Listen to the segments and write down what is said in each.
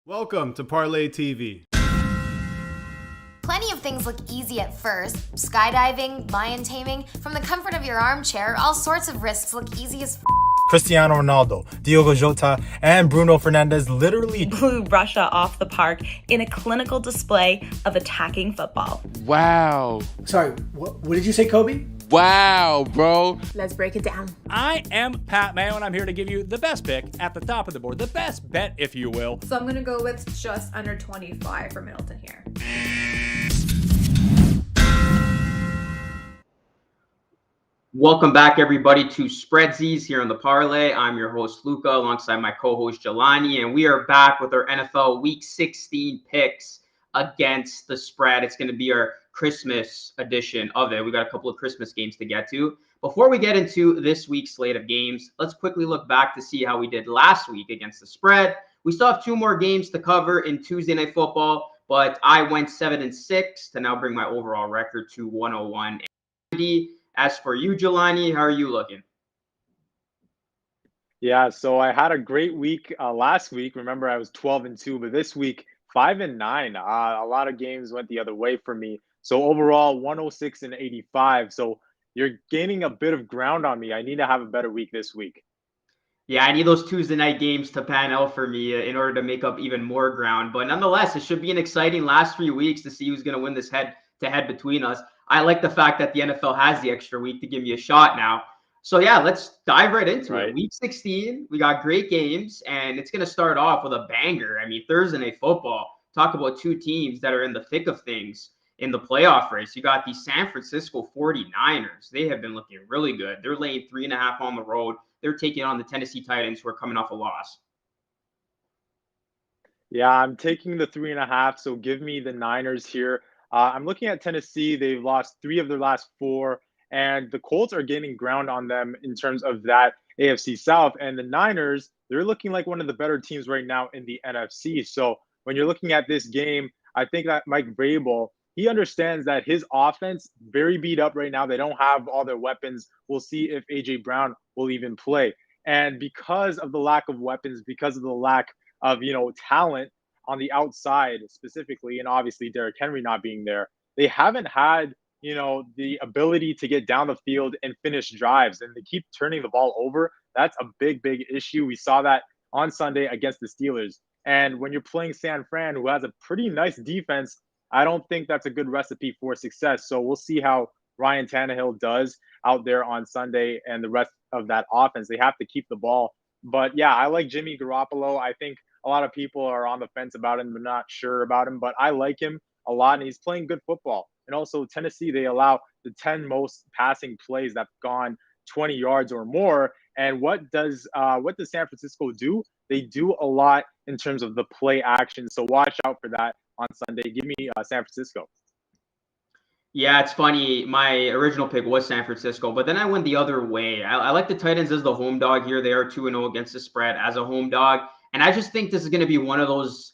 Welcome to Parlay TV. Plenty of things look easy at first. Skydiving, lion taming. From the comfort of your armchair, all sorts of risks look easy as Cristiano Ronaldo, Diogo Jota, and Bruno Fernandes literally blew Russia off the park in a clinical display of attacking football. Wow. Sorry, what did you say, Kobe? Wow, bro. Let's break it down. I am Pat Mayo, and I'm here to give you the best pick at the top of the board, the best bet, if you will. So I'm going to go with just under 25 for Middleton here. Welcome back, everybody, to Spreadzies here on the Parlay. I'm your host, Luca, alongside my co-host, Jelani, and we are back with our NFL Week 16 picks against the spread. It's going to be our Christmas edition of it. We got a couple of Christmas games to get to. Before we get into this week's slate of games, let's quickly look back to see how we did last week against the spread. We still have two more games to cover in Tuesday Night Football, but I went 7-6 to now bring my overall record to 101-90. As for you, Jelani, how are you looking? Yeah, so I had a great week last week. Remember, I was 12-2, but this week, 5-9. A lot of games went the other way for me. So overall, 106-85. So you're gaining a bit of ground on me. I need to have a better week this week. Yeah, I need those Tuesday night games to pan out for me in order to make up even more ground. But nonetheless, it should be an exciting last 3 weeks to see who's going to win this head-to-head between us. I like the fact that the NFL has the extra week to give me a shot now. So, yeah, let's dive right into it. Week 16, we got great games, and it's going to start off with a banger. I mean, Thursday Night Football. Talk about two teams that are in the thick of things in the playoff race. You got the San Francisco 49ers. They have been looking really good. They're laying 3.5 on the road. They're taking on the Tennessee Titans, who are coming off a loss. Yeah, I'm taking the 3.5, so give me the Niners here. I'm looking at Tennessee. They've lost 3 of their last 4, and the Colts are gaining ground on them in terms of that AFC South. And the Niners, they're looking like one of the better teams right now in the NFC. So when you're looking at this game, I think that Mike Vrabel, he understands that his offense very beat up right now. They don't have all their weapons. We'll see if A.J. Brown will even play. And because of the lack of weapons, because of the lack of, talent on the outside specifically, and obviously Derrick Henry not being there, they haven't had, the ability to get down the field and finish drives. And they keep turning the ball over. That's a big, big issue. We saw that on Sunday against the Steelers. And when you're playing San Fran, who has a pretty nice defense, I don't think that's a good recipe for success. So we'll see how Ryan Tannehill does out there on Sunday and the rest of that offense. They have to keep the ball. But, yeah, I like Jimmy Garoppolo. I think a lot of people are on the fence about him, but not sure about him. But I like him a lot, and he's playing good football. And also Tennessee, they allow the 10 most passing plays that have gone 20 yards or more. And what does San Francisco do? They do a lot in terms of the play action. So watch out for that on Sunday. Give me San Francisco. Yeah, it's funny. My original pick was San Francisco, but then I went the other way. I like the Titans as the home dog here. They are 2-0 against the spread as a home dog. And I just think this is going to be one of those,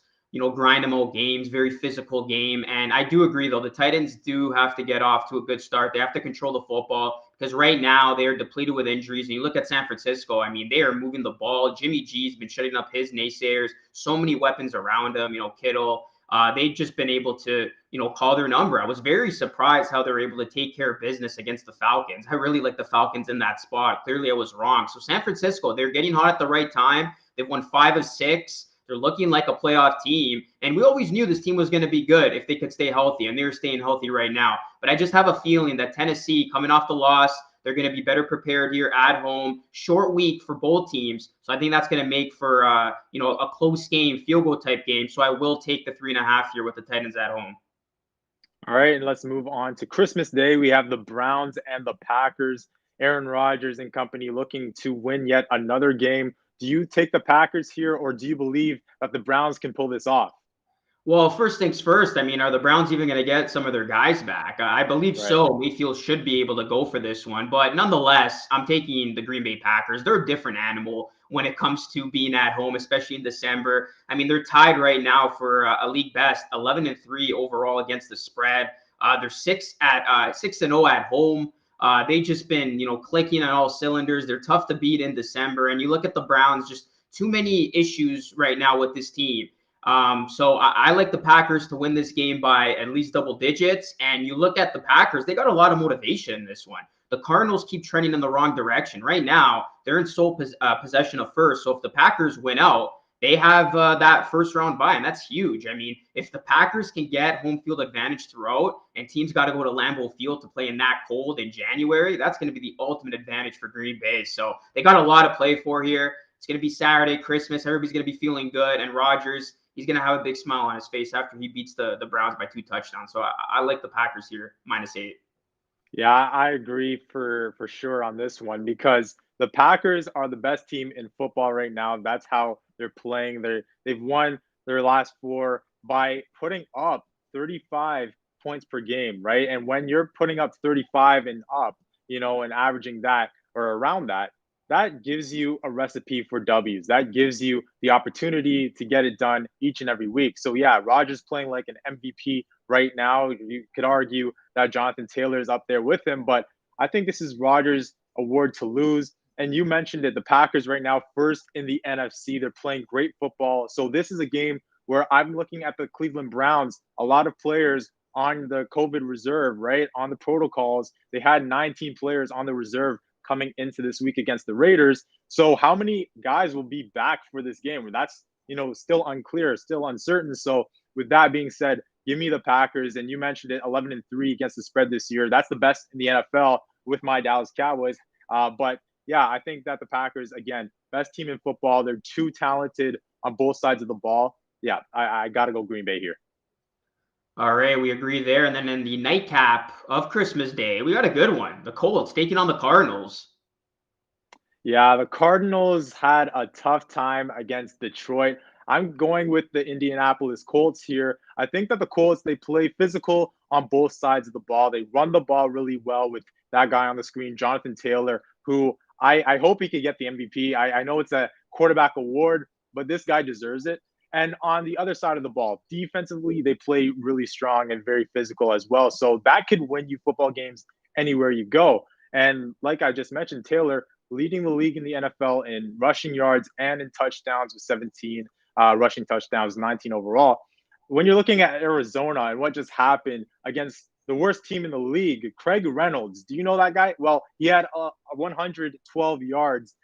grind them out games, very physical game. And I do agree, though, the Titans do have to get off to a good start. They have to control the football because right now they are depleted with injuries. And you look at San Francisco, I mean, they are moving the ball. Jimmy G's been shutting up his naysayers. So many weapons around him, Kittle. They've just been able to, call their number. I was very surprised how they were able to take care of business against the Falcons. I really like the Falcons in that spot. Clearly, I was wrong. So San Francisco, they're getting hot at the right time. They've won 5 of 6. They're looking like a playoff team. And we always knew this team was going to be good if they could stay healthy. And they're staying healthy right now. But I just have a feeling that Tennessee, coming off the loss, they're going to be better prepared here at home. Short week for both teams. So I think that's going to make for, a close game, field goal type game. So I will take the 3.5 here with the Titans at home. All right, and let's move on to Christmas Day. We have the Browns and the Packers. Aaron Rodgers and company looking to win yet another game. Do you take the Packers here, or do you believe that the Browns can pull this off? Well, first things first, I mean, are the Browns even going to get some of their guys back? I believe so. Mayfield should be able to go for this one. But nonetheless, I'm taking the Green Bay Packers. They're a different animal when it comes to being at home, especially in December. I mean, they're tied right now for a league best, 11-3 overall against the spread. They're 6-0 at home. They've just been, clicking on all cylinders. They're tough to beat in December. And you look at the Browns, just too many issues right now with this team. So I like the Packers to win this game by at least double digits. And you look at the Packers, they got a lot of motivation in this one. The Cardinals keep trending in the wrong direction. Right now, they're in sole possession of first. So if the Packers win out, they have that first round bye, and that's huge. I mean, if the Packers can get home field advantage throughout and teams got to go to Lambeau Field to play in that cold in January, that's going to be the ultimate advantage for Green Bay. So they got a lot to play for here. It's going to be Saturday, Christmas. Everybody's going to be feeling good. And Rodgers, he's going to have a big smile on his face after he beats the Browns by 2 touchdowns. So I like the Packers here, -8. Yeah, I agree for sure on this one because the Packers are the best team in football right now. That's how they're playing. They've won their last 4 by putting up 35 points per game, right? And when you're putting up 35 and up, and averaging that or around that, that gives you a recipe for W's. That gives you the opportunity to get it done each and every week. So yeah, Rodgers playing like an MVP right now. You could argue that Jonathan Taylor is up there with him, but I think this is Rodgers' award to lose. And you mentioned it, the Packers right now first in the NFC. They're playing great football. So this is a game where I'm looking at the Cleveland Browns, a lot of players on the COVID reserve, right? On the protocols. They had 19 players on the reserve coming into this week against the Raiders. So how many guys will be back for this game? That's, still unclear, still uncertain. So with that being said, give me the Packers. And you mentioned it, 11-3 against the spread this year. That's the best in the NFL with my Dallas Cowboys. But yeah, I think that the Packers, again, best team in football. They're too talented on both sides of the ball. Yeah, I got to go Green Bay here. All right, we agree there. And then in the nightcap of Christmas Day, we got a good one. The Colts taking on the Cardinals. Yeah, the Cardinals had a tough time against Detroit. I'm going with the Indianapolis Colts here. I think that the Colts, they play physical on both sides of the ball. They run the ball really well with that guy on the screen, Jonathan Taylor, who I hope he could get the MVP. I know it's a quarterback award, but this guy deserves it. And on the other side of the ball, defensively, they play really strong and very physical as well. So that could win you football games anywhere you go. And like I just mentioned, Taylor leading the league in the NFL in rushing yards and in touchdowns with 17 rushing touchdowns, 19 overall. When you're looking at Arizona and what just happened against the worst team in the league, Craig Reynolds, do you know that guy? Well, he had 112 yards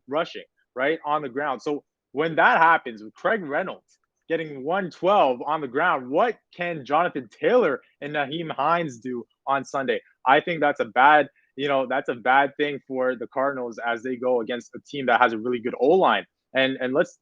rushing, right, on the ground. So when that happens with Craig Reynolds getting 112 on the ground, what can Jonathan Taylor and Naheem Hines do on Sunday? I think that's a bad thing for the Cardinals as they go against a team that has a really good O-line. And let's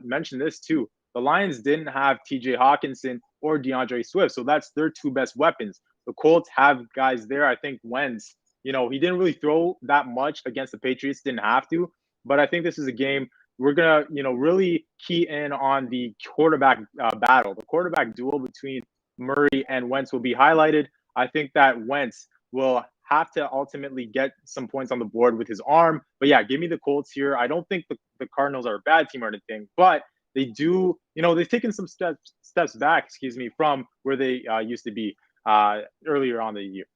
mention this too. The Lions didn't have TJ Hawkinson or DeAndre Swift, so that's their 2 best weapons. The Colts have guys there. I think Wentz, he didn't really throw that much against the Patriots, didn't have to, but I think this is a game we're going to, really key in on the quarterback battle. The quarterback duel between Murray and Wentz will be highlighted. I think that Wentz will have to ultimately get some points on the board with his arm. But yeah, give me the Colts here. I don't think the Cardinals are a bad team or anything, but they do, they've taken some steps back, from where they used to be earlier on the year.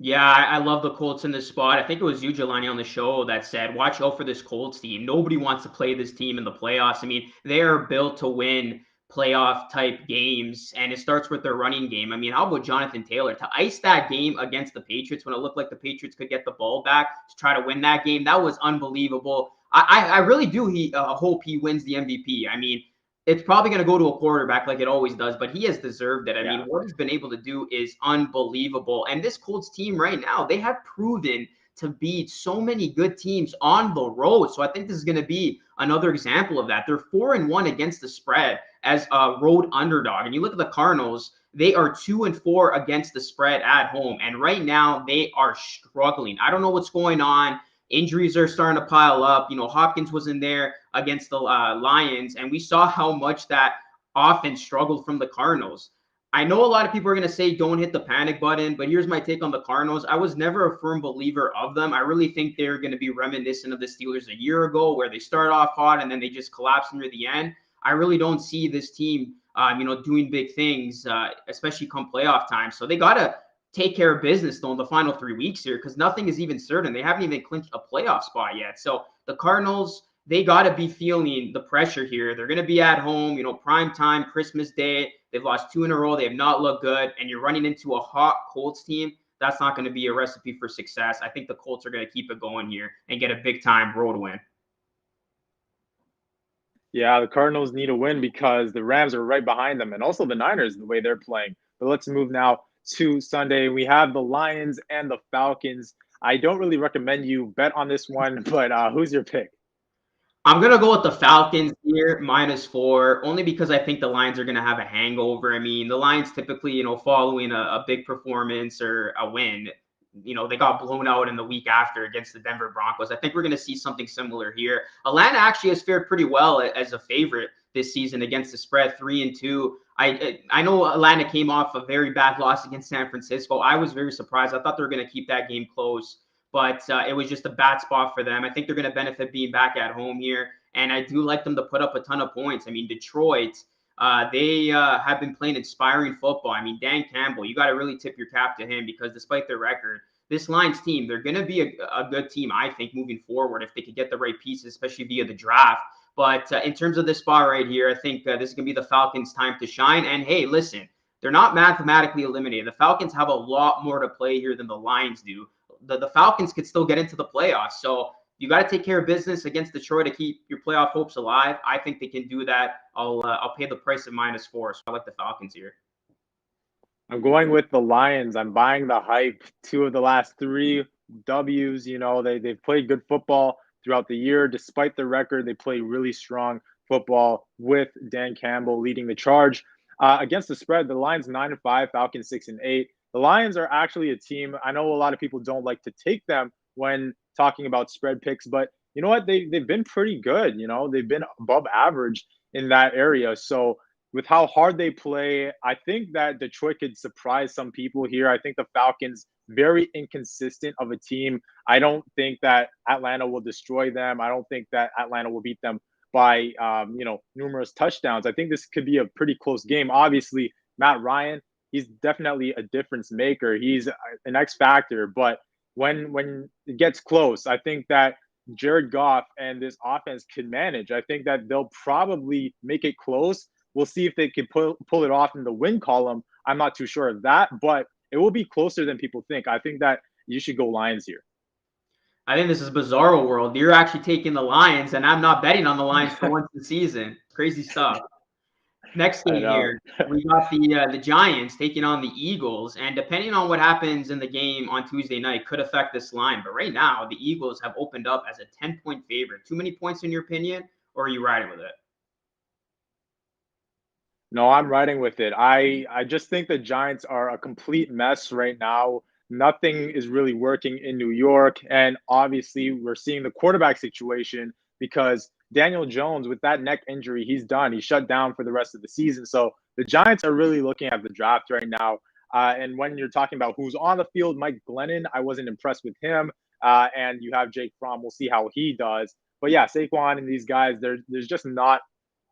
Yeah, I love the Colts in this spot. I think it was you, Jelani, on the show that said, watch out for this Colts team. Nobody wants to play this team in the playoffs. I mean, they are built to win playoff type games, and it starts with their running game. I mean, how about Jonathan Taylor to ice that game against the Patriots when it looked like the Patriots could get the ball back to try to win that game? That was unbelievable. I really do hope he wins the MVP. I mean, it's probably going to go to a quarterback like it always does, but he has deserved it. I mean, what he's been able to do is unbelievable. And this Colts team right now, they have proven to beat so many good teams on the road. So I think this is going to be another example of that. They're 4-1 against the spread as a road underdog. And you look at the Cardinals, they are 2-4 against the spread at home. And right now they are struggling. I don't know what's going on. Injuries are starting to pile up. Hopkins was in there against the Lions, and we saw how much that offense struggled from the Cardinals. I know a lot of people are going to say don't hit the panic button, but here's my take on the Cardinals. I was never a firm believer of them. I really think they're going to be reminiscent of the Steelers a year ago, where they start off hot and then they just collapse near the end. I really don't see this team, doing big things, especially come playoff time. So they got to take care of business though in the final 3 weeks here, because nothing is even certain. They haven't even clinched a playoff spot yet. So the Cardinals, they got to be feeling the pressure here. They're going to be at home, prime time, Christmas Day. They've lost 2 in a row. They have not looked good. And you're running into a hot Colts team. That's not going to be a recipe for success. I think the Colts are going to keep it going here and get a big-time road win. Yeah, the Cardinals need a win because the Rams are right behind them, and also the Niners, the way they're playing. But let's move now to Sunday. We have the Lions and the Falcons. I don't really recommend you bet on this one, but who's your pick? I'm going to go with the Falcons here, -4, only because I think the Lions are going to have a hangover. I mean, the Lions typically, following a big performance or a win, they got blown out in the week after against the Denver Broncos. I think we're going to see something similar here. Atlanta actually has fared pretty well as a favorite this season against the spread, 3-2. I know Atlanta came off a very bad loss against San Francisco. I was very surprised. I thought they were going to keep that game close, but it was just a bad spot for them. I think they're going to benefit being back at home here, and I do like them to put up a ton of points. I mean, Detroit, they have been playing inspiring football. I mean, Dan Campbell, you got to really tip your cap to him because despite their record, this Lions team, they're going to be a good team, I think, moving forward if they could get the right pieces, especially via the draft. But in terms of this spot right here, I think this is going to be the Falcons' time to shine. And hey, listen, they're not mathematically eliminated. The Falcons have a lot more to play here than the Lions do. The Falcons could still get into the playoffs. So you got to take care of business against Detroit to keep your playoff hopes alive. I think they can do that. I'll pay the price of -4. So I like the Falcons here. I'm going with the Lions. I'm buying the hype. 2 of the last 3 W's. They've played good football throughout the year. Despite the record, they play really strong football with Dan Campbell leading the charge. Against the spread, the Lions 9-5, Falcons 6-8. The Lions are actually a team. I know a lot of people don't like to take them when talking about spread picks, but you know what? They've been pretty good. They've been above average in that area. So with how hard they play, I think that Detroit could surprise some people here. I think the Falcons, very inconsistent of a team. I don't think that Atlanta will destroy them. I don't think that Atlanta will beat them by, numerous touchdowns. I think this could be a pretty close game. Obviously, Matt Ryan, he's definitely a difference maker. He's an X factor, but when it gets close, I think that Jared Goff and this offense can manage. I think that they'll probably make it close. We'll see if they can pull it off in the win column. I'm not too sure of that, but it will be closer than people think. I think that you should go Lions here. I think this is bizarro world. You're actually taking the Lions, and I'm not betting on the Lions for once this season. Crazy stuff. Next game here, we got the Giants taking on the Eagles, and depending on what happens in the game on Tuesday night could affect this line. But right now, the Eagles have opened up as a 10-point favorite. Too many points in your opinion, or are you riding with it? No, I'm riding with it. I just think the Giants are a complete mess right now. Nothing is really working in New York. And obviously, we're seeing the quarterback situation because Daniel Jones, with that neck injury, he's done. He's shut down for the rest of the season. So the Giants are really looking at the draft right now. And when you're talking about who's on the field, Mike Glennon, I wasn't impressed with him. And you have Jake Fromm. We'll see how he does. But yeah, Saquon and these guys, there's just not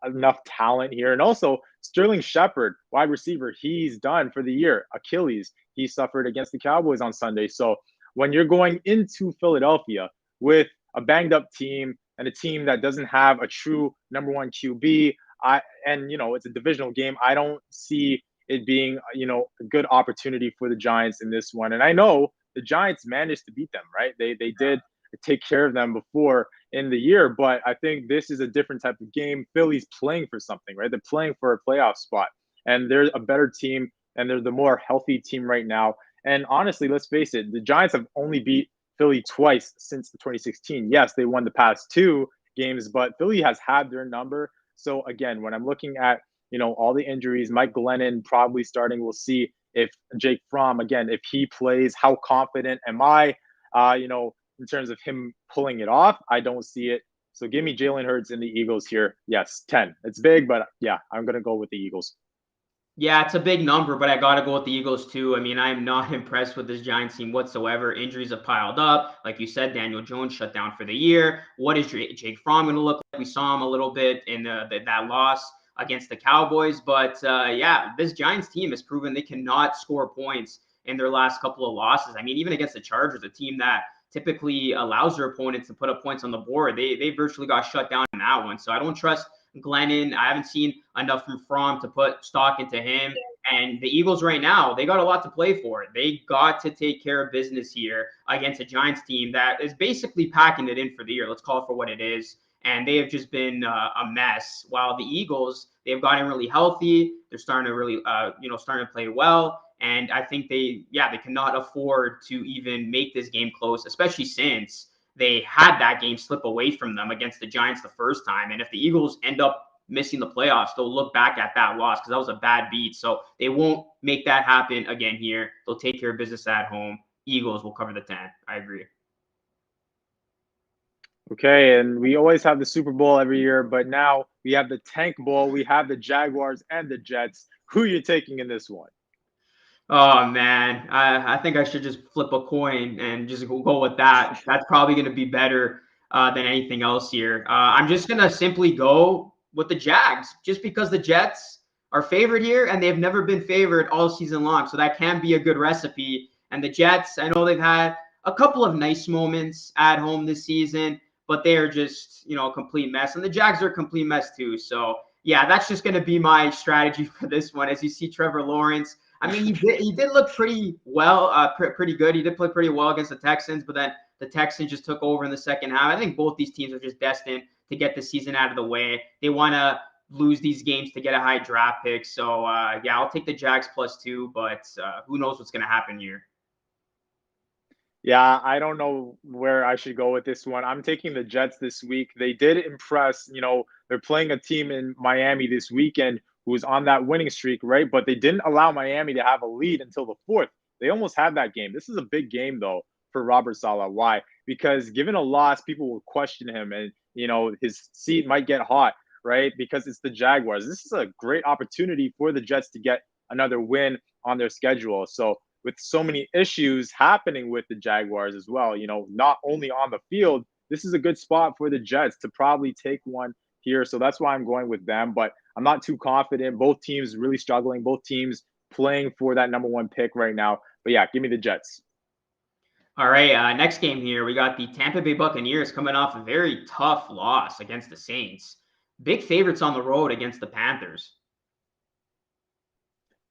enough talent here. And also Sterling Shepard, wide receiver, he's done for the year. Achilles, he suffered against the Cowboys on Sunday. So when you're going into Philadelphia with a banged up team and a team that doesn't have a true number 1 QB, it's a divisional game, I don't see it being, a good opportunity for the Giants in this one. And I know the Giants managed to beat them, right? They did take care of them before in the year, but I think this is a different type of game. Philly's playing for something, right? They're playing for a playoff spot, and they're a better team, and they're the more healthy team right now. And honestly, let's face it, the Giants have only beat Philly twice since 2016. Yes, they won the past 2 games, but Philly has had their number. So again, when I'm looking at, all the injuries, Mike Glennon probably starting, we'll see if Jake Fromm, again, if he plays, how confident am I, in terms of him pulling it off? I don't see it. So give me Jalen Hurts and the Eagles here. Yes, 10. It's big, but yeah, I'm going to go with the Eagles. Yeah, it's a big number, but I got to go with the Eagles too. I mean, I'm not impressed with this Giants team whatsoever. Injuries have piled up. Like you said, Daniel Jones shut down for the year. What is Jake Fromm going to look like? We saw him a little bit in that loss against the Cowboys. But yeah, this Giants team has proven they cannot score points in their last couple of losses. I mean, even against the Chargers, a team that typically allows their opponents to put up points on the board. They virtually got shut down in that one. So I don't trust Glennon. I haven't seen enough from Fromm to put stock into him. And the Eagles right now, they got a lot to play for. They got to take care of business here against a Giants team that is basically packing it in for the year. Let's call it for what it is. And they have just been a mess. While the Eagles, they've gotten really healthy. They're starting to really, starting to play well. And I think they cannot afford to even make this game close, especially since they had that game slip away from them against the Giants the first time. And if the Eagles end up missing the playoffs, they'll look back at that loss because that was a bad beat. So they won't make that happen again here. They'll take care of business at home. Eagles will cover the 10. I agree. Okay, and we always have the Super Bowl every year, but now we have the Tank Bowl. We have the Jaguars and the Jets. Who are you taking in this one? Oh, man. I think I should just flip a coin and just go with that. That's probably going to be better than anything else here. I'm just going to simply go with the Jags just because the Jets are favored here and they've never been favored all season long. So that can be a good recipe. And the Jets, I know they've had a couple of nice moments at home this season, but they are just, a complete mess. And the Jags are a complete mess too. So, yeah, that's just going to be my strategy for this one. As you see Trevor Lawrence, I mean, he did look pretty well, pretty good. He did play pretty well against the Texans, but then the Texans just took over in the second half. I think both these teams are just destined to get the season out of the way. They want to lose these games to get a high draft pick. So, I'll take the Jags +2, but who knows what's going to happen here. Yeah, I don't know where I should go with this one. I'm taking the Jets this week. They did impress. They're playing a team in Miami this weekend who was on that winning streak, right? But they didn't allow Miami to have a lead until the fourth. They almost had that game. This is a big game, though, for Robert Saleh. Why? Because given a loss, people will question him and, his seat might get hot, right? Because it's the Jaguars. This is a great opportunity for the Jets to get another win on their schedule. So with so many issues happening with the Jaguars as well, not only on the field, this is a good spot for the Jets to probably take one here. So that's why I'm going with them, but I'm not too confident. Both teams really struggling, both teams playing for that number one pick right now. But yeah, give me the Jets. All right, next game here, we got the Tampa Bay Buccaneers coming off a very tough loss against the Saints. Big favorites on the road against the Panthers.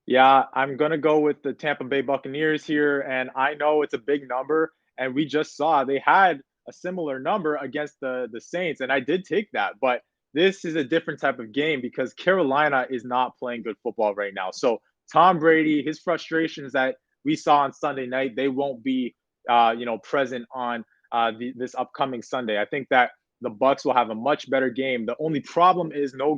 Yeah, I'm going to go with the Tampa Bay Buccaneers here. And I know it's a big number. And we just saw they had a similar number against the Saints. And I did take that. But this is a different type of game because Carolina is not playing good football right now. So Tom Brady, his frustrations that we saw on Sunday night, they won't be, present on this upcoming Sunday. I think that the Bucs will have a much better game. The only problem is no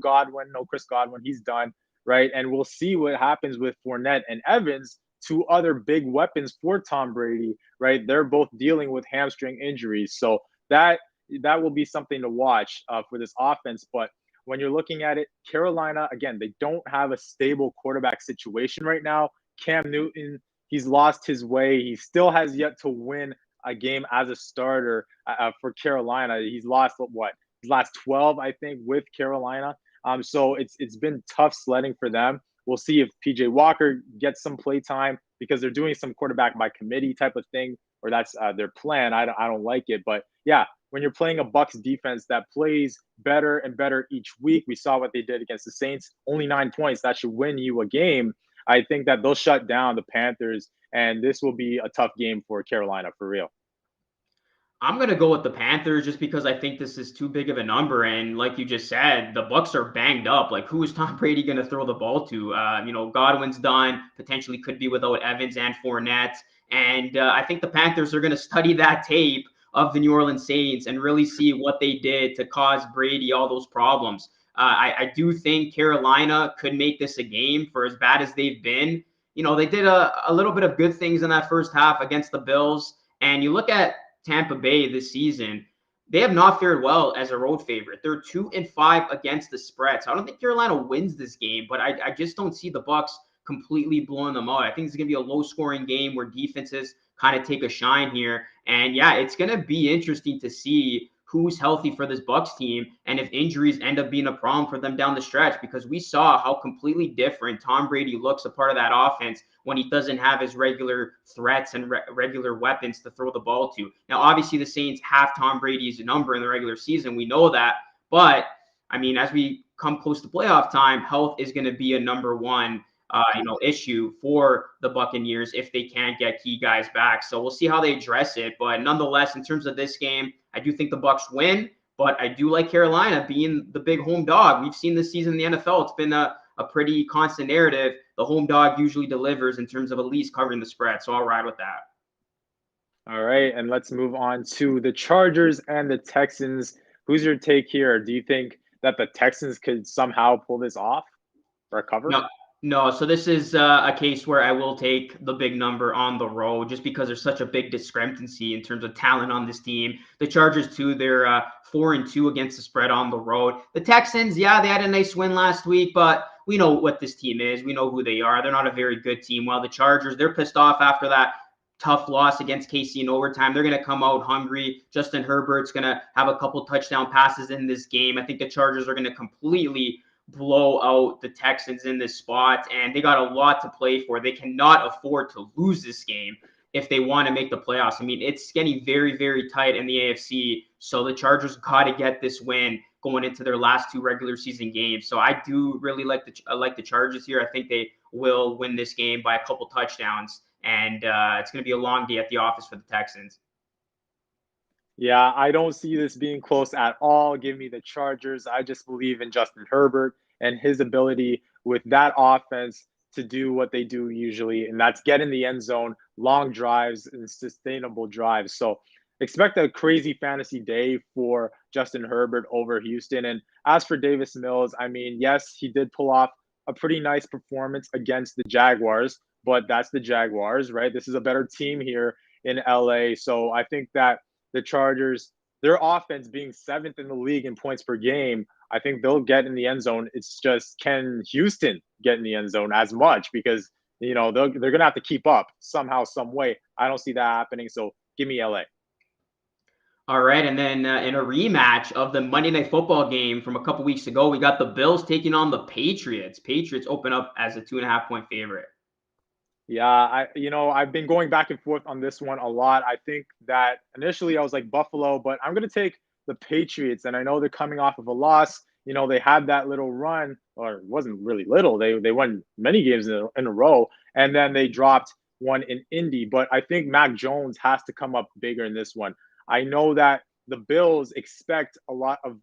Chris Godwin. He's done. Right. And we'll see what happens with Fournette and Evans, two other big weapons for Tom Brady. Right. They're both dealing with hamstring injuries. So that will be something to watch for this offense. But when you're looking at it, Carolina, again, they don't have a stable quarterback situation right now. Cam Newton, he's lost his way. He still has yet to win a game as a starter for Carolina. He's lost his last 12, I think, with Carolina. So it's been tough sledding for them. We'll see if PJ Walker gets some play time because they're doing some quarterback by committee type of thing, or that's their plan. I don't like it, but yeah, when you're playing a Bucs defense that plays better and better each week, we saw what they did against the Saints. Only 9 points, that should win you a game. I think that they'll shut down the Panthers, and this will be a tough game for Carolina for real. I'm going to go with the Panthers just because I think this is too big of a number. And like you just said, the Bucs are banged up. Like, who is Tom Brady going to throw the ball to? Godwin's done, potentially could be without Evans and Fournette. And I think the Panthers are going to study that tape of the New Orleans Saints and really see what they did to cause Brady all those problems. I do think Carolina could make this a game for as bad as they've been. They did a little bit of good things in that first half against the Bills. And you look at Tampa Bay this season, they have not fared well as a road favorite. They're 2-5 against the spread. So I don't think Carolina wins this game, but I just don't see the Bucs completely blowing them out. I think it's going to be a low-scoring game where defenses kind of take a shine here. And yeah, it's going to be interesting to see who's healthy for this Bucks team and if injuries end up being a problem for them down the stretch, because we saw how completely different Tom Brady looks a part of that offense when he doesn't have his regular threats and regular weapons to throw the ball to. Now, obviously, the Saints have Tom Brady's number in the regular season. We know that. But, I mean, as we come close to playoff time, health is going to be a number one issue for the Buccaneers if they can't get key guys back. So we'll see how they address it. But nonetheless, in terms of this game, I do think the Bucks win, but I do like Carolina being the big home dog. We've seen this season in the NFL. It's been a pretty constant narrative. The home dog usually delivers in terms of at least covering the spread. So I'll ride with that. All right, and let's move on to the Chargers and the Texans. Who's your take here? Do you think that the Texans could somehow pull this off or cover? No. So this is a case where I will take the big number on the road just because there's such a big discrepancy in terms of talent on this team. The Chargers, too, they're 4-2 against the spread on the road. The Texans, yeah, they had a nice win last week, but we know what this team is. We know who they are. They're not a very good team. While the Chargers, they're pissed off after that tough loss against KC in overtime. They're going to come out hungry. Justin Herbert's going to have a couple touchdown passes in this game. I think the Chargers are going to completely blow out the Texans in this spot, and they got a lot to play for. They cannot afford to lose this game if they want to make the playoffs. I mean, it's getting very, very tight in the AFC, so the Chargers got to get this win going into their last two regular season games. So I do really like the Chargers here. I think they will win this game by a couple touchdowns, and it's going to be a long day at the office for the Texans. Yeah, I don't see this being close at all. Give me the Chargers. I just believe in Justin Herbert and his ability with that offense to do what they do usually, and that's get in the end zone, long drives, and sustainable drives. So expect a crazy fantasy day for Justin Herbert over Houston. And as for Davis Mills, I mean, yes, he did pull off a pretty nice performance against the Jaguars, but that's the Jaguars, right? This is a better team here in LA. So I think that the Chargers, their offense being 7th in the league in points per game, I think they'll get in the end zone. It's just, can Houston get in the end zone as much? Because, they're going to have to keep up somehow, some way. I don't see that happening. So give me LA. All right, and then in a rematch of the Monday Night Football game from a couple weeks ago, we got the Bills taking on the Patriots. Patriots open up as a 2.5-point favorite. Yeah, I've been going back and forth on this one a lot. I think that initially I was like Buffalo, but I'm going to take the Patriots. And I know they're coming off of a loss. They had that little run, or it wasn't really little. They won many games in a row, and then they dropped one in Indy. But I think Mac Jones has to come up bigger in this one. I know that the Bills expect a lot of,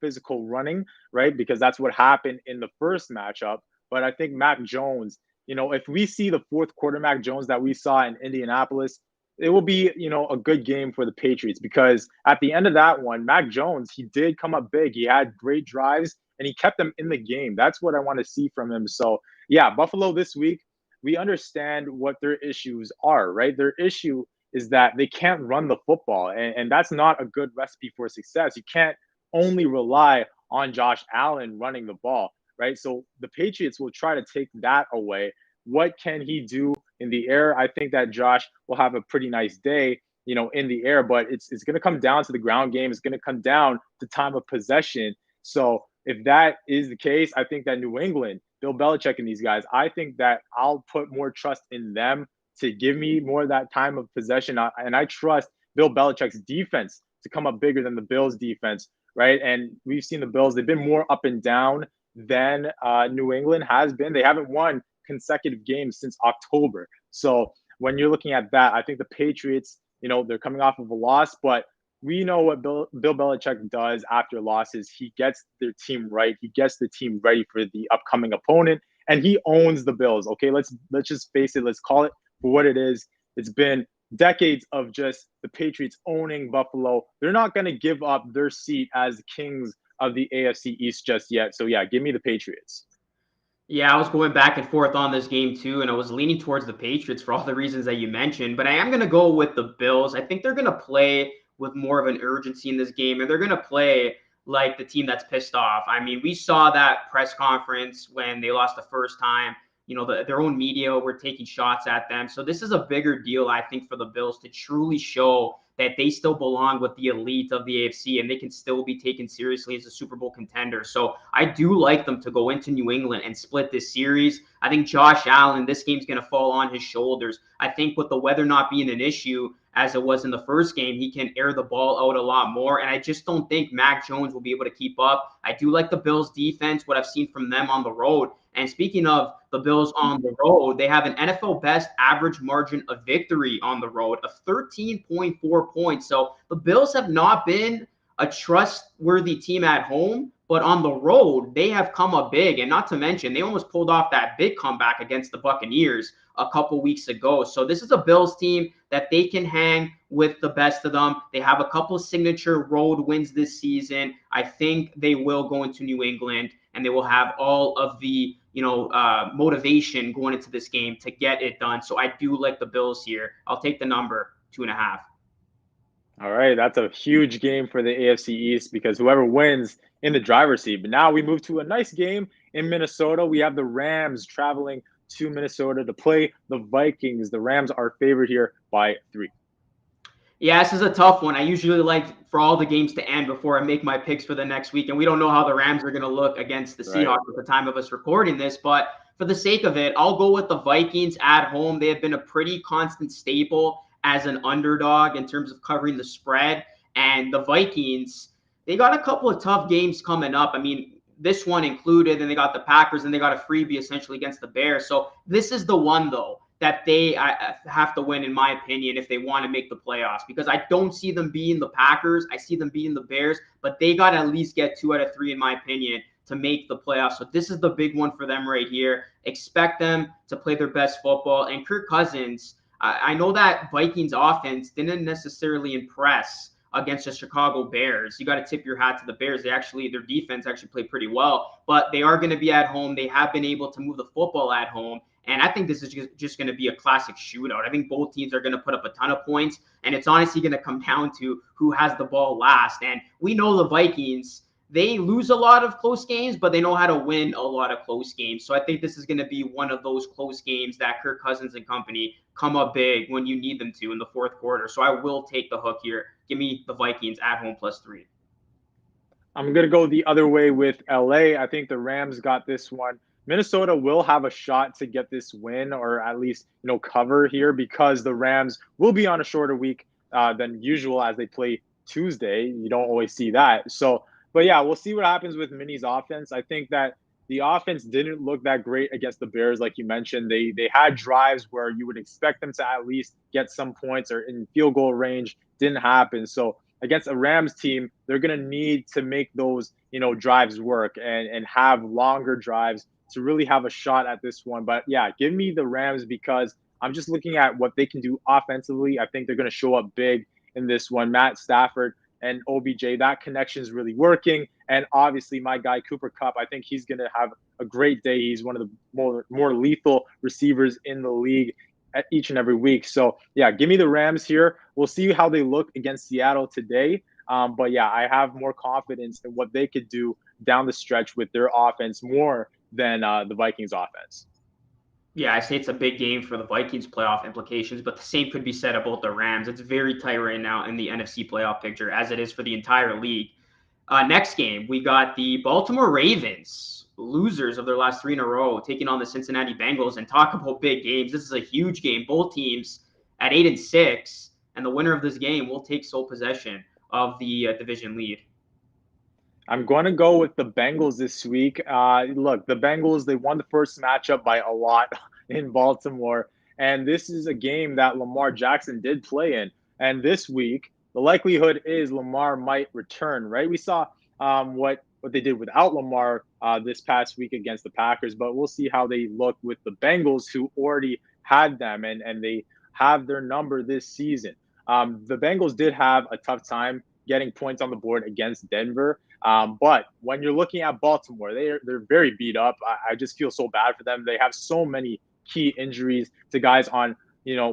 physical running, right? Because that's what happened in the first matchup. But I think Mac Jones, if we see the fourth quarter Mac Jones that we saw in Indianapolis, it will be, a good game for the Patriots, because at the end of that one, Mac Jones, he did come up big. He had great drives and he kept them in the game. That's what I want to see from him. So yeah, Buffalo this week, we understand what their issues are, right? Their issue is that they can't run the football, and that's not a good recipe for success. You can't only rely on Josh Allen running the ball, right? So the Patriots will try to take that away. What can he do in the air? I think that Josh will have a pretty nice day, in the air, but it's going to come down to the ground game. It's going to come down to time of possession. So if that is the case, I think that New England, Bill Belichick and these guys, I think that I'll put more trust in them to give me more of that time of possession. And I trust Bill Belichick's defense to come up bigger than the Bills' defense, right? And we've seen the Bills, they've been more up and down than New England has been. They haven't won consecutive games since October. So when you're looking at that, I think the Patriots, they're coming off of a loss, but we know what Bill Belichick does after losses. He gets their team right. He gets the team ready for the upcoming opponent, and he owns the Bills. Okay, let's just face it. Let's call it for what it is. It's been decades of just the Patriots owning Buffalo. They're not going to give up their seat as kings of the AFC East just yet. So yeah, give me the Patriots. Yeah, I was going back and forth on this game too, and I was leaning towards the Patriots for all the reasons that you mentioned, but I am going to go with the Bills. I think they're going to play with more of an urgency in this game, and they're going to play like the team that's pissed off. I mean, we saw that press conference when they lost the first time. their own media were taking shots at them. So this is a bigger deal, I think, for the Bills to truly show that they still belong with the elite of the AFC and they can still be taken seriously as a Super Bowl contender. So I do like them to go into New England and split this series. I think Josh Allen, this game's going to fall on his shoulders. I think with the weather not being an issue, as it was in the first game, he can air the ball out a lot more. And I just don't think Mac Jones will be able to keep up. I do like the Bills defense, what I've seen from them on the road. And speaking of the Bills on the road, they have an NFL best average margin of victory on the road of 13.4 points. So the Bills have not been a trustworthy team at home, but on the road, they have come up big. And not to mention, they almost pulled off that big comeback against the Buccaneers a couple weeks ago. So this is a Bills team that they can hang with the best of them. They have a couple signature road wins this season. I think they will go into New England and they will have all of the motivation going into this game to get it done. So I do like the Bills here. I'll take the number 2.5. All right, that's a huge game for the AFC East because whoever wins in the driver's seat. But now we move to a nice game in Minnesota. We have the Rams traveling to Minnesota to play the Vikings. The Rams are favored here by 3. Yeah, this is a tough one. I usually like for all the games to end before I make my picks for the next week. And we don't know how the Rams are going to look against the Seahawks at the time of us recording this. But for the sake of it, I'll go with the Vikings at home. They have been a pretty constant staple as an underdog in terms of covering the spread. And the Vikings, they got a couple of tough games coming up. I mean, this one included, and they got the Packers, and they got a freebie essentially against the Bears. So this is the one, though, that they have to win, in my opinion, if they want to make the playoffs. Because I don't see them beating the Packers. I see them beating the Bears. But they got to at least get 2 out of 3, in my opinion, to make the playoffs. So this is the big one for them right here. Expect them to play their best football. And Kirk Cousins, I know that Vikings offense didn't necessarily impress against the Chicago Bears. You got to tip your hat to the Bears. Their defense actually played pretty well, but they are going to be at home. They have been able to move the football at home. And I think this is just going to be a classic shootout. I think both teams are going to put up a ton of points, and it's honestly going to come down to who has the ball last. And we know the Vikings, they lose a lot of close games, but they know how to win a lot of close games. So I think this is going to be one of those close games that Kirk Cousins and company come up big when you need them to in the fourth quarter. So I will take the hook here. Give me the Vikings at home +3. I'm going to go the other way with LA. I think the Rams got this one. Minnesota will have a shot to get this win or at least, cover here because the Rams will be on a shorter week than usual as they play Tuesday. You don't always see that. So, but yeah, we'll see what happens with Minnie's offense. I think that the offense didn't look that great against the Bears, like you mentioned. They had drives where you would expect them to at least get some points or in field goal range. Didn't happen. So against a Rams team, they're going to need to make those, drives work and have longer drives to really have a shot at this one. But yeah, give me the Rams because I'm just looking at what they can do offensively. I think they're going to show up big in this one. Matt Stafford and OBJ, that connection is really working. And obviously my guy, Cooper Kupp, I think he's going to have a great day. He's one of the more lethal receivers in the league at each and every week. So yeah, give me the Rams here. We'll see how they look against Seattle today. But yeah, I have more confidence in what they could do down the stretch with their offense more than the Vikings offense. Yeah, I say it's a big game for the Vikings playoff implications, but the same could be said about the Rams. It's very tight right now in the NFC playoff picture, as it is for the entire league. Next game, we got the Baltimore Ravens, losers of their last 3 in a row, taking on the Cincinnati Bengals. And talk about big games. This is a huge game. Both teams at 8-6, and the winner of this game will take sole possession of the division lead. I'm going to go with the Bengals this week. Look, the Bengals, they won the first matchup by a lot in Baltimore. And this is a game that Lamar Jackson did play in. And this week, the likelihood is Lamar might return, right? We saw what they did without Lamar this past week against the Packers. But we'll see how they look with the Bengals, who already had them. And they have their number this season. The Bengals did have a tough time getting points on the board against Denver. But when you're looking at Baltimore, they're very beat up. I just feel so bad for them. They have so many key injuries to guys on,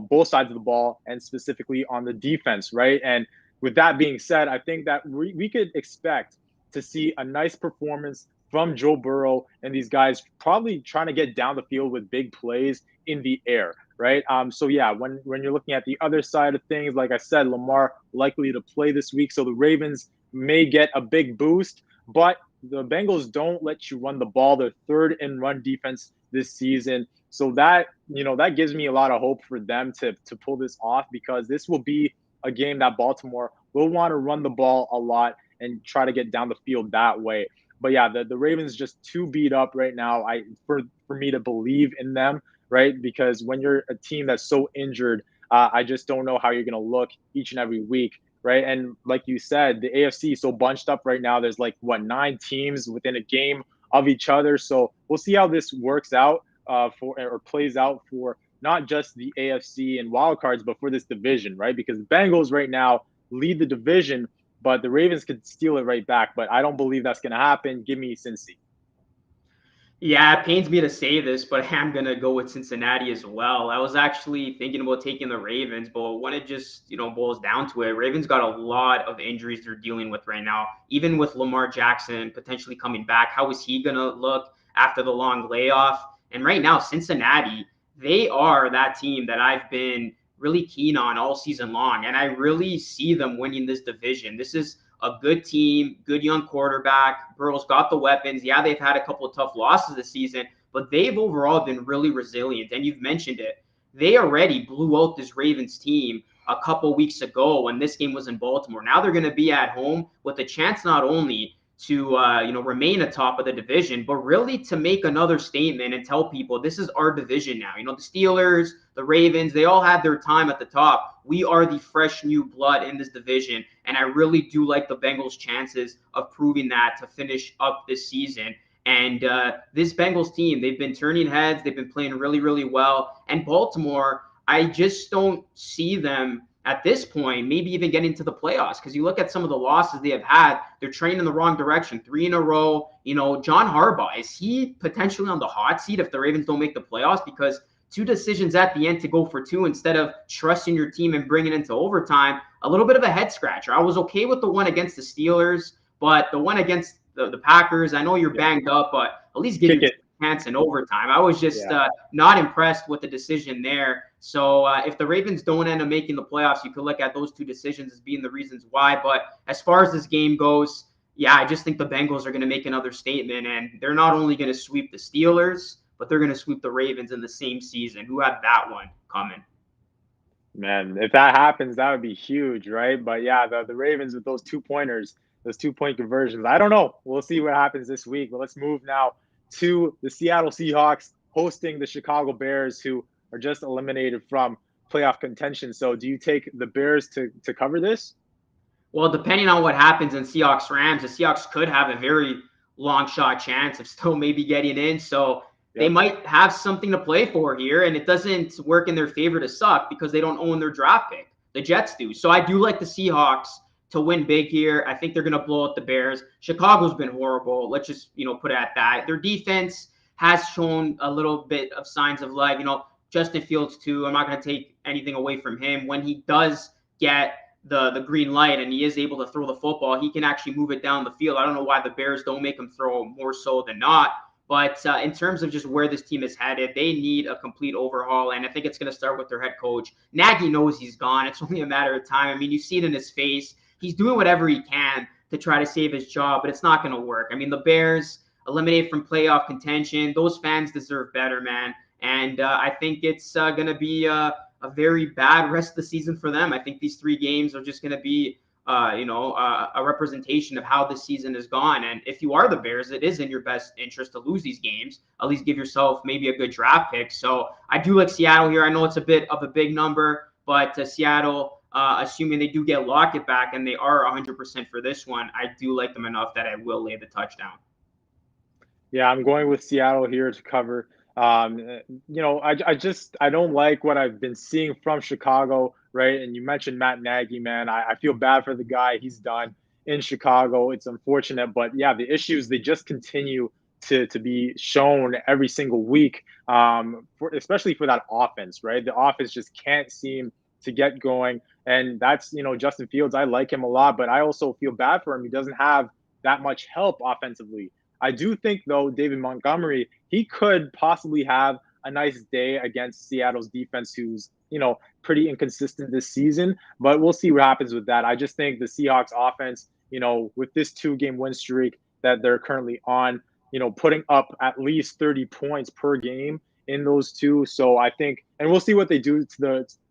both sides of the ball and specifically on the defense, right? And with that being said, I think that we could expect to see a nice performance from Joe Burrow and these guys probably trying to get down the field with big plays in the air, right? So yeah, when you're looking at the other side of things, like I said, Lamar likely to play this week, so the Ravens may get a big boost, but the Bengals don't let you run the ball. They're third in run defense this season. So that, that gives me a lot of hope for them to pull this off, because this will be a game that Baltimore will want to run the ball a lot and try to get down the field that way. But yeah, the Ravens just too beat up right now. For me to believe in them, right? Because when you're a team that's so injured, I just don't know how you're going to look each and every week, right? And like you said, the AFC is so bunched up right now. There's like 9 teams within a game of each other. So we'll see how this works out or plays out for not just the AFC and wild cards, but for this division, right? Because the Bengals right now lead the division, but the Ravens could steal it right back. But I don't believe that's going to happen. Give me Cincy. Yeah, it pains me to say this, but I'm going to go with Cincinnati as well. I was actually thinking about taking the Ravens, but when it just, boils down to it, Ravens got a lot of injuries they're dealing with right now. Even with Lamar Jackson potentially coming back, how is he going to look after the long layoff? And right now, Cincinnati, they are that team that I've been really keen on all season long, and I really see them winning this division. This is a good team, good young quarterback. Burrow's got the weapons. Yeah, they've had a couple of tough losses this season, but they've overall been really resilient. And you've mentioned it. They already blew out this Ravens team a couple weeks ago when this game was in Baltimore. Now they're going to be at home with a chance not only to remain atop of the division, but really to make another statement and tell people this is our division now. The Steelers, the Ravens, they all had their time at the top. We are the fresh new blood in this division, and I really do like the Bengals' chances of proving that to finish up this season. And this Bengals team, they've been turning heads. They've been playing really, really well. And Baltimore, I just don't see them at this point, maybe even getting to the playoffs, because you look at some of the losses they have had, they're trending in the wrong direction. 3 in a row. John Harbaugh, is he potentially on the hot seat if the Ravens don't make the playoffs? Because 2 decisions at the end to go for 2 instead of trusting your team and bringing it into overtime, a little bit of a head scratcher. I was okay with the one against the Steelers, but the one against the Packers, I know you're banged up, but at least give it a chance in overtime. I was just not impressed with the decision there. So if the Ravens don't end up making the playoffs, you could look at those 2 decisions as being the reasons why. But as far as this game goes, I just think the Bengals are going to make another statement, and they're not only going to sweep the Steelers, but they're going to sweep the Ravens in the same season. Who have that one coming? Man, if that happens, that would be huge, right? But yeah, the Ravens with those 2-pointers, those 2-point conversions, I don't know. We'll see what happens this week. But let's move now to the Seattle Seahawks hosting the Chicago Bears, who are just eliminated from playoff contention. So do you take the Bears to cover this? Well, depending on what happens in Seahawks-Rams, the Seahawks could have a very long shot chance of still maybe getting in. So they might have something to play for here, and it doesn't work in their favor to suck because they don't own their draft pick. The Jets do. So I do like the Seahawks to win big here. I think they're going to blow out the Bears. Chicago's been horrible. Let's just, put it at that. Their defense has shown a little bit of signs of life. Justin Fields too. I'm not going to take anything away from him. When he does get the green light and he is able to throw the football, he can actually move it down the field. I don't know why the Bears don't make him throw more so than not. But in terms of just where this team is headed, they need a complete overhaul, and I think it's going to start with their head coach. Nagy knows he's gone. It's only a matter of time. I mean, you see it in his face. He's doing whatever he can to try to save his job, but it's not going to work. I mean, the Bears eliminated from playoff contention. Those fans deserve better, man. And I think it's going to be a very bad rest of the season for them. I think these 3 games are just going to be, a representation of how this season has gone. And if you are the Bears, it is in your best interest to lose these games. At least give yourself maybe a good draft pick. So I do like Seattle here. I know it's a bit of a big number, but Seattle, assuming they do get Lockett back and they are 100% for this one, I do like them enough that I will lay the touchdown. Yeah, I'm going with Seattle here to cover. I don't like what I've been seeing from Chicago, right? And you mentioned Matt Nagy, man. I feel bad for the guy. He's done in Chicago. It's unfortunate, but yeah, the issues, they just continue to be shown every single week, especially for that offense, right? The offense just can't seem to get going. And that's, Justin Fields, I like him a lot, but I also feel bad for him. He doesn't have that much help offensively. I do think, though, David Montgomery, he could possibly have a nice day against Seattle's defense, who's, pretty inconsistent this season. But we'll see what happens with that. I just think the Seahawks offense, with this 2-game win streak that they're currently on, putting up at least 30 points per game in those two. So I think, and we'll see what they do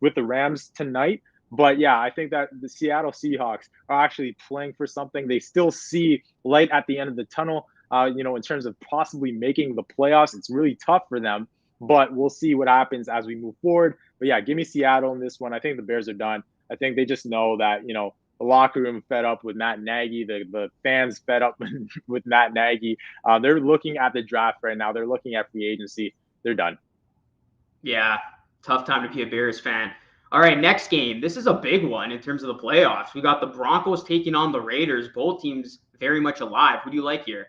with the Rams tonight. But yeah, I think that the Seattle Seahawks are actually playing for something. They still see light at the end of the tunnel. In terms of possibly making the playoffs, it's really tough for them. But we'll see what happens as we move forward. But yeah, give me Seattle in this one. I think the Bears are done. I think they just know that, the locker room fed up with Matt Nagy, the fans fed up with Matt Nagy. They're looking at the draft right now. They're looking at free agency. They're done. Yeah, tough time to be a Bears fan. All right, next game. This is a big one in terms of the playoffs. We got the Broncos taking on the Raiders. Both teams very much alive. Who do you like here?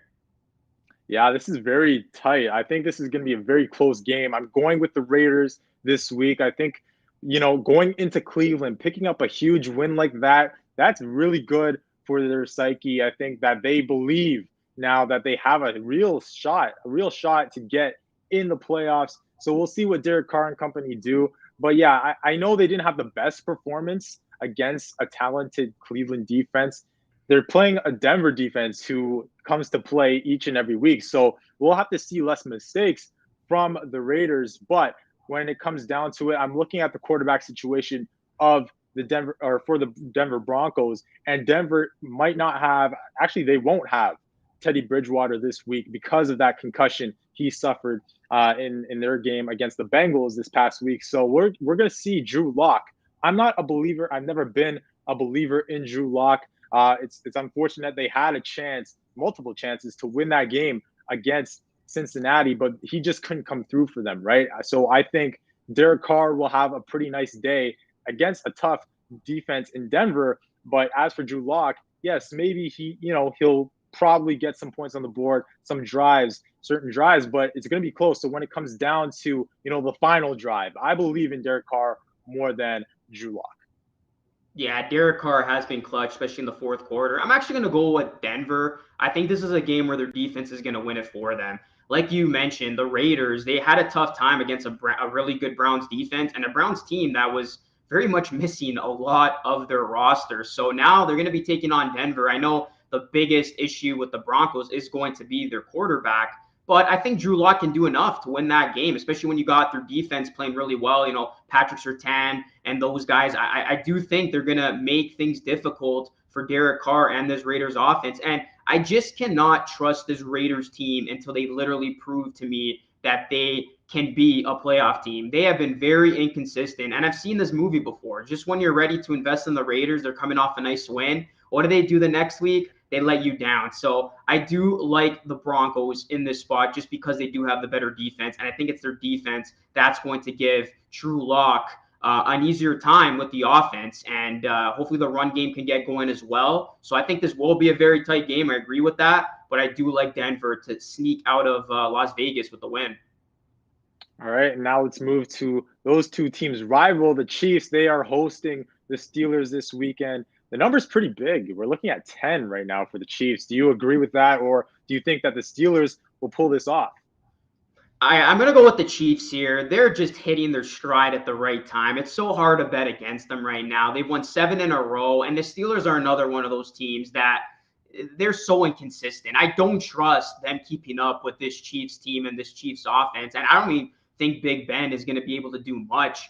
Yeah, this is very tight. I think this is going to be a very close game. I'm going with the Raiders this week. I think, going into Cleveland, picking up a huge win like that, that's really good for their psyche. I think that they believe now that they have a real shot to get in the playoffs. So we'll see what Derek Carr and company do. But yeah, I know they didn't have the best performance against a talented Cleveland defense. They're playing a Denver defense who comes to play each and every week. So we'll have to see less mistakes from the Raiders. But when it comes down to it, I'm looking at the quarterback situation of the Denver Broncos, and Denver might not have, actually they won't have Teddy Bridgewater this week because of that concussion he suffered in their game against the Bengals this past week. So we're going to see Drew Lock. I'm not a believer. I've never been a believer in Drew Lock. It's unfortunate they had multiple chances to win that game against Cincinnati, but he just couldn't come through for them, right? So I think Derek Carr will have a pretty nice day against a tough defense in Denver. But as for Drew Lock, yes, maybe he'll probably get some points on the board, certain drives, but it's going to be close. So when it comes down to, the final drive, I believe in Derek Carr more than Drew Lock. Yeah, Derek Carr has been clutch, especially in the fourth quarter. I'm actually going to go with Denver. I think this is a game where their defense is going to win it for them. Like you mentioned, the Raiders, they had a tough time against a really good Browns defense and a Browns team that was very much missing a lot of their roster. So now they're going to be taking on Denver. I know the biggest issue with the Broncos is going to be their quarterback, but I think Drew Lock can do enough to win that game, especially when you got their defense playing really well. Patrick Surtain and those guys. I do think they're going to make things difficult for Derek Carr and this Raiders offense. And I just cannot trust this Raiders team until they literally prove to me that they can be a playoff team. They have been very inconsistent, and I've seen this movie before. Just when you're ready to invest in the Raiders, they're coming off a nice win. What do they do the next week? They let you down. So I do like the Broncos in this spot just because they do have the better defense, and I think it's their defense that's going to give Drew Lock an easier time with the offense, and hopefully the run game can get going as well. So I think this will be a very tight game. I agree with that, but I do like Denver to sneak out of Las Vegas with the win. All right, now let's move to those two teams' rival, the Chiefs. They are hosting the Steelers this weekend. The number's pretty big. We're looking at 10 right now for the Chiefs. Do you agree with that, or do you think that the Steelers will pull this off? I'm going to go with the Chiefs here. They're just hitting their stride at the right time. It's so hard to bet against them right now. They've won 7 in a row, and the Steelers are another one of those teams that they're so inconsistent. I don't trust them keeping up with this Chiefs team and this Chiefs offense, and I don't even think Big Ben is going to be able to do much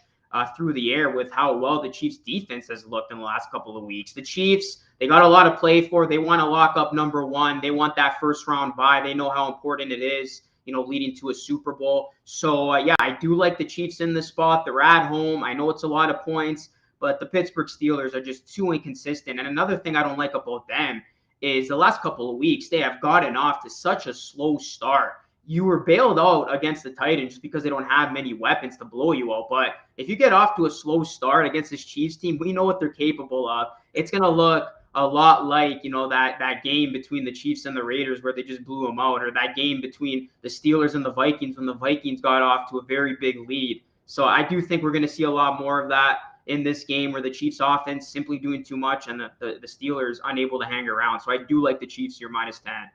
through the air with how well the Chiefs defense has looked in the last couple of weeks. The Chiefs, they got a lot to play for. They want to lock up number 1. They want that first round bye. They know how important it is, leading to a Super Bowl. So, yeah, I do like the Chiefs in this spot. They're at home. I know it's a lot of points, but the Pittsburgh Steelers are just too inconsistent. And another thing I don't like about them is the last couple of weeks, they have gotten off to such a slow start. You were bailed out against the Titans just because they don't have many weapons to blow you out. But if you get off to a slow start against this Chiefs team, we know what they're capable of. It's going to look a lot like, that game between the Chiefs and the Raiders where they just blew them out, or that game between the Steelers and the Vikings when the Vikings got off to a very big lead. So I do think we're going to see a lot more of that in this game where the Chiefs offense simply doing too much and the Steelers unable to hang around. So I do like the Chiefs here -10.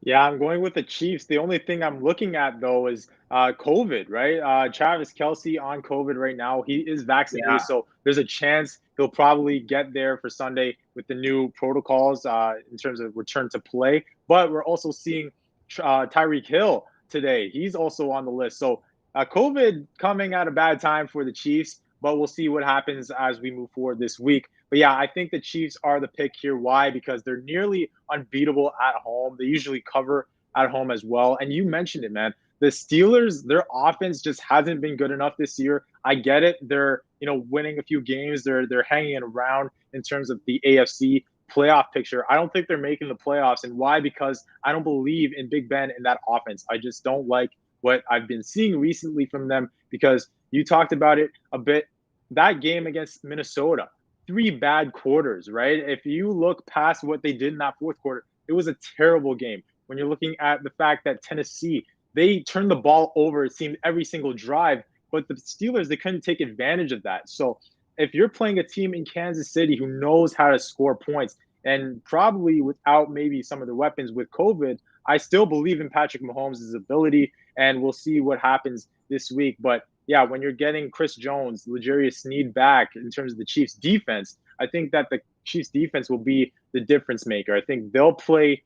Yeah, I'm going with the Chiefs. The only thing I'm looking at though is COVID, right? Travis Kelsey on COVID right now. He is vaccinated, Yeah. so there's a chance he'll probably get there for Sunday with the new protocols in terms of return to play. But we're also seeing Tyreek Hill today. He's also on the list. So COVID coming at a bad time for the Chiefs, but we'll see what happens as we move forward this week. But yeah, I think the Chiefs are the pick here. Why? Because they're nearly unbeatable at home. They usually cover at home as well. And you mentioned it, man. The Steelers, their offense just hasn't been good enough this year. I get it. They're, winning a few games. They're hanging it around in terms of the AFC playoff picture. I don't think they're making the playoffs. And why? Because I don't believe in Big Ben in that offense. I just don't like what I've been seeing recently from them because you talked about it a bit. That game against Minnesota, 3 bad quarters, right? If you look past what they did in that fourth quarter, it was a terrible game. When you're looking at the fact that Tennessee, they turned the ball over, it seemed every single drive, but the Steelers, they couldn't take advantage of that. So if you're playing a team in Kansas City who knows how to score points and probably without maybe some of the weapons with COVID, I still believe in Patrick Mahomes' ability, and we'll see what happens this week. But yeah, when you're getting Chris Jones, L'Jarius Sneed back in terms of the Chiefs defense, I think that the Chiefs defense will be the difference maker. I think they'll play,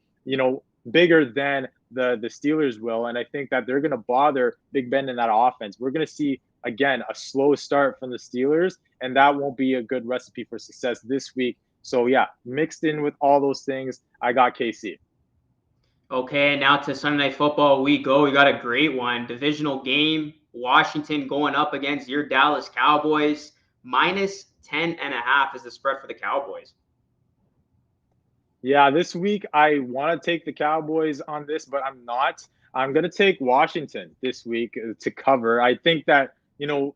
bigger than the Steelers will. And I think that they're going to bother Big Ben in that offense. We're going to see, again, a slow start from the Steelers, and that won't be a good recipe for success this week. So yeah, mixed in with all those things, I got KC. Okay, now to Sunday Night Football we go. We got a great one. Divisional game. Washington going up against your Dallas Cowboys. Minus 10.5 is the spread for the Cowboys. Yeah, this week I want to take the Cowboys on this, but I'm not. I'm going to take Washington this week to cover. I think that,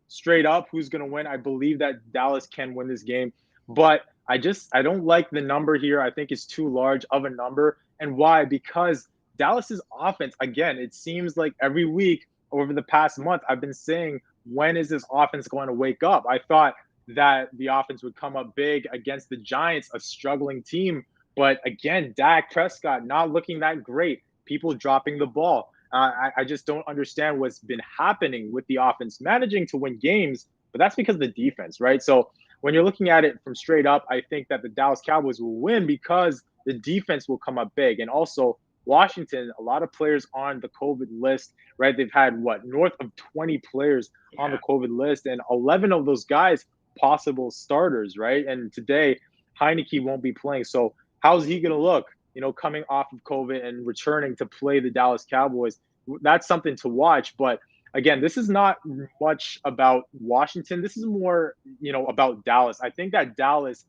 straight up, who's going to win? I believe that Dallas can win this game, but I don't like the number here. I think it's too large of a number. And why? Because Dallas's offense, again, it seems like every week over the past month, I've been saying, when is this offense going to wake up? I thought that the offense would come up big against the Giants, a struggling team. But again, Dak Prescott not looking that great. People dropping the ball. I just don't understand what's been happening with the offense managing to win games, but that's because of the defense, right? So when you're looking at it from straight up, I think that the Dallas Cowboys will win because the defense will come up big. And also Washington, a lot of players on the COVID list, right? They've had north of 20 players on the COVID list, and 11 of those guys possible starters, right? And today Heineke won't be playing. So how's he going to look, coming off of COVID and returning to play the Dallas Cowboys? That's something to watch. But again, this is not much about Washington. This is more, about Dallas. I think that Dallas,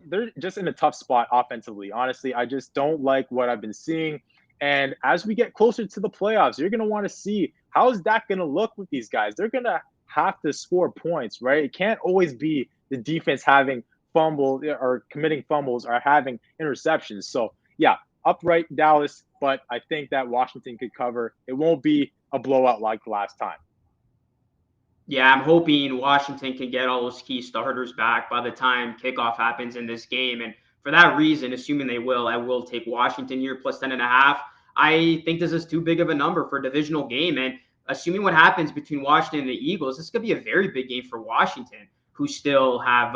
they're just in a tough spot offensively. Honestly, I just don't like what I've been seeing. And as we get closer to the playoffs, you're going to want to see how is that going to look with these guys. They're going to have to score points, right? It can't always be the defense having fumble or committing fumbles or having interceptions. So yeah, upright Dallas, but I think that Washington could cover. It won't be a blowout like last time. Yeah, I'm hoping Washington can get all those key starters back by the time kickoff happens in this game. And for that reason, assuming they will, I will take Washington here plus 10.5. I think this is too big of a number for a divisional game. And assuming what happens between Washington and the Eagles, this could be a very big game for Washington, who still have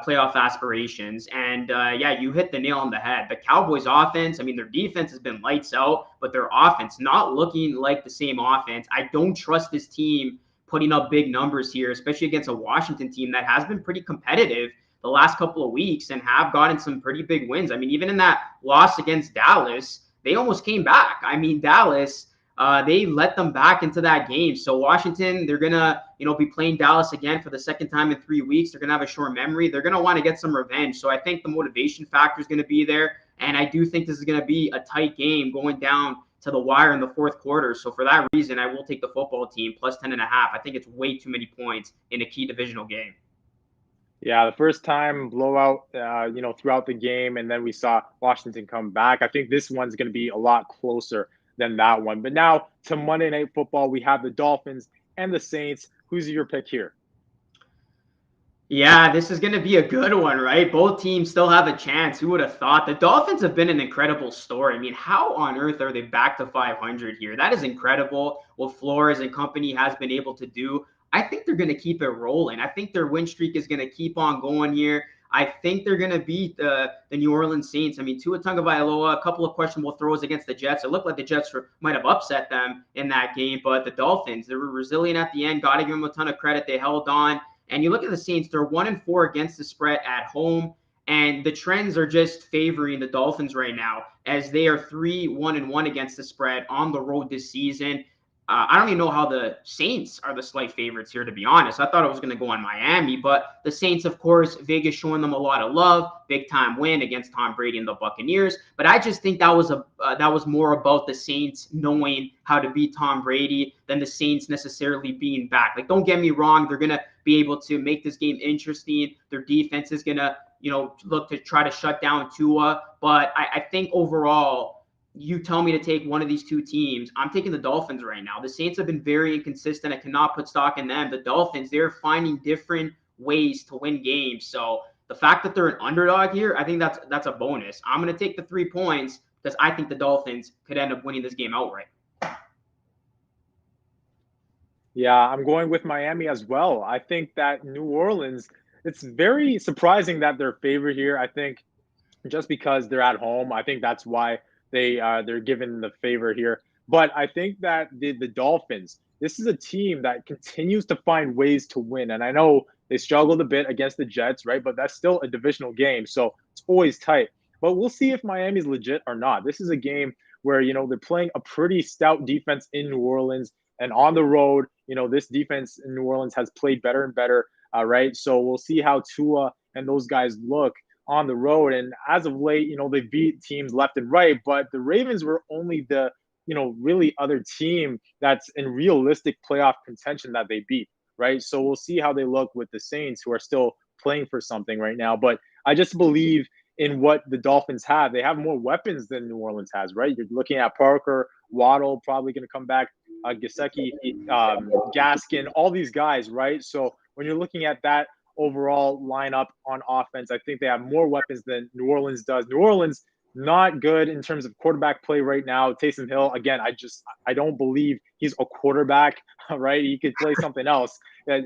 playoff aspirations. And yeah, you hit the nail on the head. The Cowboys offense, I mean, their defense has been lights out, but their offense not looking like the same offense. I don't trust this team putting up big numbers here, especially against a Washington team that has been pretty competitive the last couple of weeks and have gotten some pretty big wins. I mean, even in that loss against Dallas, they almost came back. I mean, Dallas, they let them back into that game. So Washington, they're going to, be playing Dallas again for the second time in 3 weeks. They're going to have a short memory. They're going to want to get some revenge. So I think the motivation factor is going to be there. And I do think this is going to be a tight game going down to the wire in the fourth quarter. So for that reason, I will take the football team plus 10.5. I think it's way too many points in a key divisional game. Yeah, the first time blowout, throughout the game, and then we saw Washington come back. I think this one's going to be a lot closer than that one. But now to Monday Night Football, we have the Dolphins and the Saints. Who's your pick here? Yeah, this is going to be a good one, right? Both teams still have a chance. Who would have thought? The Dolphins have been an incredible story. I mean, how on earth are they back to 500 here? That is incredible. What Flores and company has been able to do. I think they're going to keep it rolling. I think their win streak is going to keep on going here. I think they're going to beat the New Orleans Saints. I mean, Tua Tagovailoa, a couple of questionable throws against the Jets. It looked like the Jets might have upset them in that game, but the Dolphins, they were resilient at the end. Got to give them a ton of credit. They held on. And you look at the Saints, they're 1-4 against the spread at home. And the trends are just favoring the Dolphins right now, as they are 3-1-1 against the spread on the road this season. I don't even know how the Saints are the slight favorites here, to be honest. I thought it was going to go on Miami, but the Saints, of course, Vegas showing them a lot of love. Big time win against Tom Brady and the Buccaneers. But I just think that was more about the Saints knowing how to beat Tom Brady than the Saints necessarily being back. Like, don't get me wrong, they're going to be able to make this game interesting. Their defense is going to, look to try to shut down Tua. But I think overall, you tell me to take one of these two teams, I'm taking the Dolphins right now. The Saints have been very inconsistent. I cannot put stock in them. The Dolphins, they're finding different ways to win games. So the fact that they're an underdog here, I think that's a bonus. I'm going to take the 3 points because I think the Dolphins could end up winning this game outright. Yeah, I'm going with Miami as well. I think that New Orleans, it's very surprising that they're favored here. I think just because they're at home, I think that's why they're given the favor here. But I think that the Dolphins, this is a team that continues to find ways to win. And I know they struggled a bit against the Jets, right? But that's still a divisional game, so it's always tight. But we'll see if Miami's legit or not. This is a game where, they're playing a pretty stout defense in New Orleans. And on the road, this defense in New Orleans has played better and better, right? So we'll see how Tua and those guys look on the road. And as of late, they beat teams left and right, but the Ravens were only the, really other team that's in realistic playoff contention that they beat, right? So we'll see how they look with the Saints, who are still playing for something right now. But I just believe in what the Dolphins have. They have more weapons than New Orleans has, right? You're looking at Parker, Waddle, probably going to come back, Gesicki, Gaskin, all these guys, right? So when you're looking at that overall lineup on offense, I think they have more weapons than New Orleans does. New Orleans, not good in terms of quarterback play right now. Taysom Hill, again, I don't believe he's a quarterback, right? He could play something else.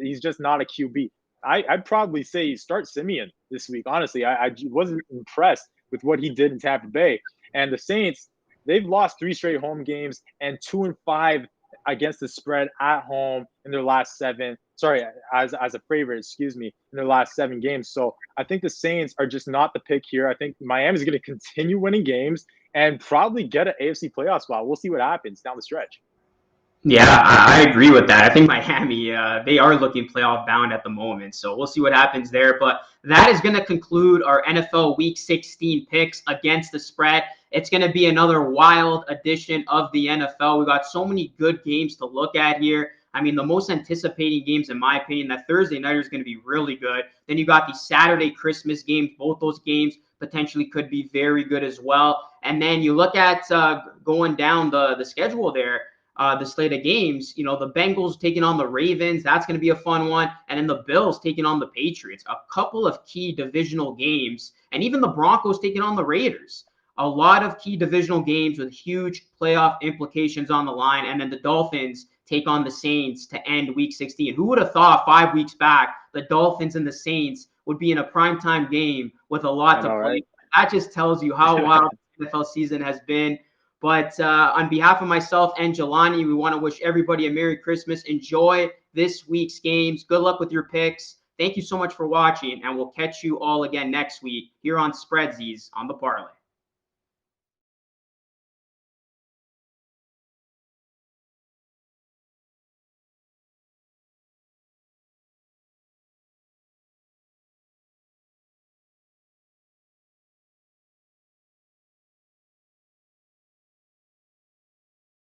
He's just not a QB. I'd probably say start Simeon this week. Honestly, I wasn't impressed with what he did in Tampa Bay. And the Saints, they've lost 3 straight home games and 2-5 against the spread at home in their last 7. Sorry, as a favorite, in their last 7 games. So I think the Saints are just not the pick here. I think Miami's going to continue winning games and probably get an AFC playoff spot. We'll see what happens down the stretch. Yeah, I agree with that. I think Miami, they are looking playoff bound at the moment. So we'll see what happens there. But that is going to conclude our NFL Week 16 picks against the spread. It's going to be another wild edition of the NFL. We got so many good games to look at here. I mean, the most anticipating games, in my opinion, that Thursday nighter is going to be really good. Then you got the Saturday Christmas games. Both those games potentially could be very good as well. And then you look at going down the schedule there. The slate of games, the Bengals taking on the Ravens. That's going to be a fun one. And then the Bills taking on the Patriots. A couple of key divisional games. And even the Broncos taking on the Raiders. A lot of key divisional games with huge playoff implications on the line. And then the Dolphins take on the Saints to end Week 16. Who would have thought 5 weeks back the Dolphins and the Saints would be in a primetime game with a lot to play? Right? That just tells you how wild the NFL season has been. But on behalf of myself and Jelani, we want to wish everybody a Merry Christmas. Enjoy this week's games. Good luck with your picks. Thank you so much for watching, and we'll catch you all again next week here on Spreadzies on the Parlay.